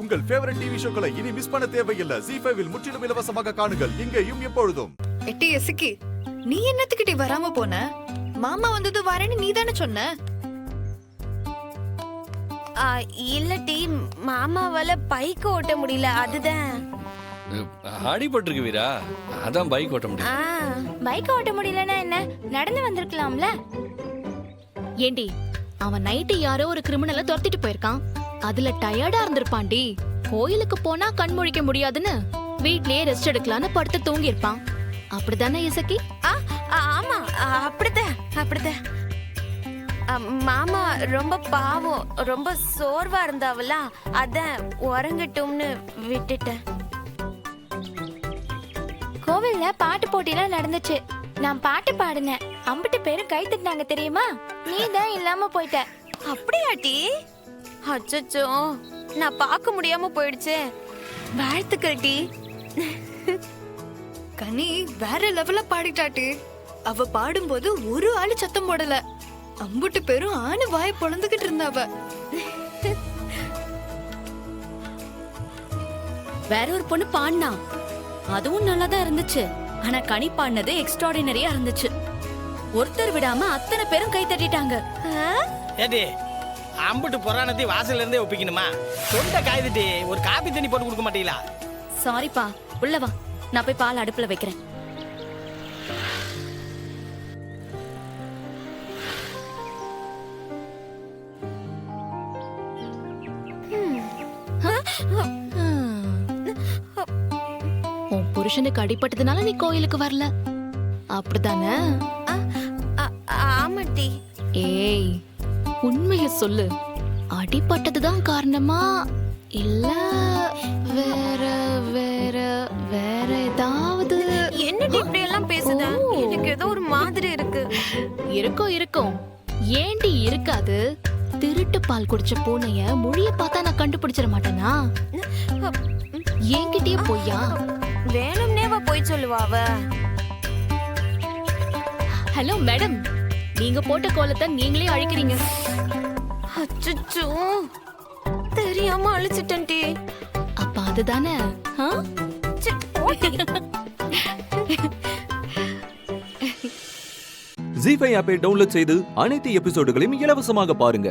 உங்கள் favourite TV ஷோக்களை இனி miss பண்ண தேவையில்லை. ZEE5 இல் முற்றிலும் இலவசமாக காணுங்கள். இங்கேயும் எப்பொழுதும். எட்டி எசுக்கி, நீ என்னத்துக்கிட்டே வராம போன? மாமா வந்தது வரேன்னு நீ தானே சொன்ன. இல்லட்டி மாமாவால பைக் ஓட்ட முடியல, அதுதான். அடிபட்டிருக்கு வீரா, அதான் பைக் ஓட்ட முடியல. பைக் ஓட்ட முடியலன்னா என்ன, நடந்து வந்திருக்கலாம்ல. ஏண்டி, அவன் நைட்டு யாரோ ஒரு கிரிமினலை துரத்திட்டு போயிருக்கான். அதுல டயர்டா இருந்திருப்பான்டி. கோயிலுக்கு போனா கண் முழிக்க முடியாதுன்னு வீட்லயே ரெஸ்ட் எடுக்கலான்னு படுத்து தூங்கி இருப்பான். அப்படிதானே இசக்கி? ஆமா, அப்படிதான். மாமா ரொம்ப பாவம், ரொம்ப சோர்வா இருந்தாவல, அதான் உறங்கட்டும்னு விட்டுட்டேன். கோவில்ல பாட்டு போட்டிலாம் நடந்துச்சு. நான் பாட்டு பாடினேன். அம்பிட்டு பேரும் கை தட்டினாங்க தெரியுமா? நீ தான் இல்லாம போயிட்ட. அப்படியாட்டி? அச்சச்சோ, நான் பார்க்க முடியாம போயிடுச்சே. வாழ்த்துக்கள் டி. கனி வேற லெவல்ல பாடிட்டாட்டி. அவ பாடும்போது ஒரு ஆளு சத்தம் போடல. அம்புட்டு பேரும் ஆணு வாய பொழந்துகிட்டு இருந்தாவ. வேற ஒரு பொண்ணு பாடினா, அதுவும் நல்லாதான் இருந்துச்சு. ஆனா கனி பாடினது எக்ஸ்ட்ராடினரியா இருந்துச்சு. ஒருத்தர் விடாம அத்தனை பேரும் கை தட்டிட்டாங்க. ஏடி, அம்புட்டு புராணத்தை வாசல்ல இருந்தே ஒப்பிக்கணுமா? தொண்டை காய்துட்டு ஒரு காபி தண்ணி போட்டு கொடுக்க மாட்டீங்களா? சாரிப்பா, உள்ள வா, நான் போய் பால் அடுப்புல வைக்கிறேன். உன் புருஷனுக்கு அடிபட்டதுனால நீ கோயிலுக்கு வரல, அப்படிதானே? ஆமாட்டி. ஏய், உண்மைய சொல்லு. அடிபட்டதுதான் காரணமா இல்ல வேற வேற வேற ஏதாவது? என்னடி இப்படி எல்லாம் பேசுத? எனக்கு ஏதோ ஒரு மாதிரி இருக்கு. இருக்கும். ஏண்டி இருக்காது? திருட்டு பால் குடிச்ச பூனைய மொழிய பார்த்தா நான் கண்டுபிடிச்சிட மாட்டேனா? என்கிட்டயே பொய்யா? வேணும்னேவா போய் சொல்லுவா அவ? ஹலோ மேடம், நீங்க போட்ட கோலத்தை நீங்களே அழிக்கிறீங்க. அச்சச்சோ, தெரியாம அழிச்சிட்டேன் டி. அப்ப அதுதானே? ZEE5 ஆப்பை டவுன்லோட் செய்து அனைத்து எபிசோடுகளையும் இலவசமாக பாருங்க.